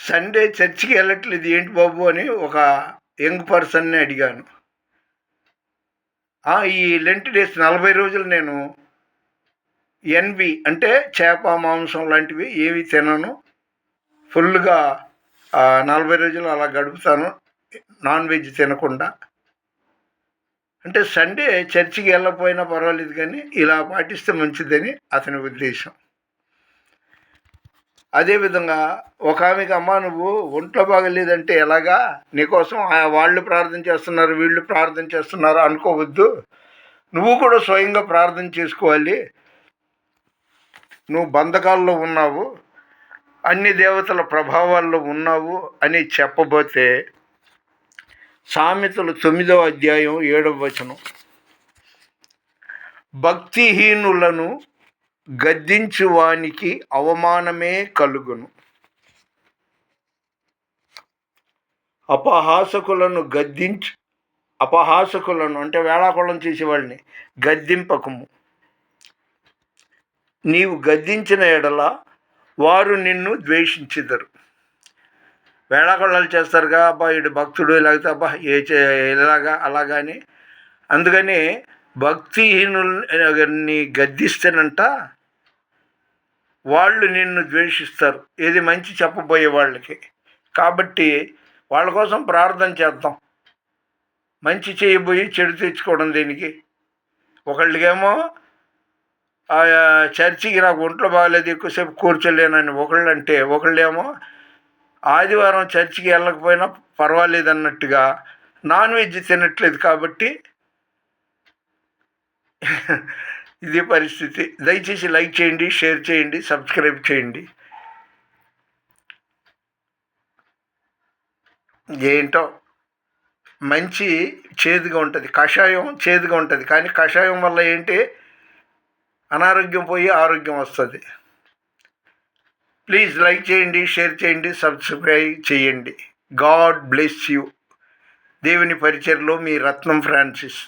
Sunday చర్చికి వెళ్ళట్లేదు ఏంటి బాబు అని ఒక యంగ్ పర్సన్ని అడిగాను. ఈ లెంట్ డేస్ 40 రోజులు నేను ఎన్వి అంటే చేప, మాంసం లాంటివి ఏవి తినను. ఫుల్‌గా 40 రోజులు అలా గడుపుతాను నాన్ వెజ్ తినకుండా. అంటే సండే చర్చికి వెళ్ళకపోయినా పర్వాలేదు కానీ ఇలా పాటిస్తే మంచిదని అతని ఉద్దేశం. అదేవిధంగా ఒక ఆమెకి, అమ్మ నువ్వు ఒంట్లో బాగలేదంటే ఎలాగా, నీకోసం వాళ్ళు ప్రార్థన చేస్తున్నారు, వీళ్ళు ప్రార్థన చేస్తున్నారు అనుకోవద్దు, నువ్వు కూడా స్వయంగా ప్రార్థన చేసుకోవాలి. నువ్వు బంధకాల్లో ఉన్నావు, అన్ని దేవతల ప్రభావాల్లో ఉన్నావు అని చెప్పబోతే సామెతలు 9వ అధ్యాయం 7వ వచనం, భక్తిహీనులను గద్దించువానికి అవమానమే కలుగును, అపహాసకులను అంటే వేళాకోళం చేసేవాళ్ళని గద్దింపకము. నీవు గద్దించిన ఎడల వారు నిన్ను ద్వేషించెదరు. వేళాకోళాలు చేస్తారుగా, అబ్బా ఈడు భక్తుడు, లేకపోతే అబ్బా ఇలాగా అలాగని. అందుకని భక్తిహీనుల్ని గద్దిస్తేనంట వాళ్ళు నిన్ను ద్వేషిస్తారు, ఏది మంచి చెప్పబోయే వాళ్ళకి. కాబట్టి వాళ్ళ కోసం ప్రార్థన చేద్దాం. మంచి చేయబోయి చెడు తెచ్చుకోవడం దేనికి? ఒకళ్ళకేమో చర్చికి నాకు ఒంట్లో బాగాలేదు, ఎక్కువసేపు కూర్చోలేనని ఒకళ్ళంటే, ఒకళ్ళేమో ఆదివారం చర్చికి వెళ్ళకపోయినా పర్వాలేదన్నట్టుగా నాన్ వెజ్ తినట్లేదు కాబట్టి ఇది పరిస్థితి. దయచేసి లైక్ చేయండి, షేర్ చేయండి, సబ్స్క్రైబ్ చేయండి. ఏంటో మంచి చేదుగా ఉంటుంది, కషాయం చేదుగా ఉంటుంది, కానీ కషాయం వల్ల ఏంటి, అనారోగ్యం పోయి ఆరోగ్యం వస్తుంది. ప్లీజ్ లైక్ చేయండి, షేర్ చేయండి, సబ్స్క్రైబ్ చేయండి. God bless you. దేవుని పరిచర్లో మీ రత్నం ఫ్రాన్సిస్.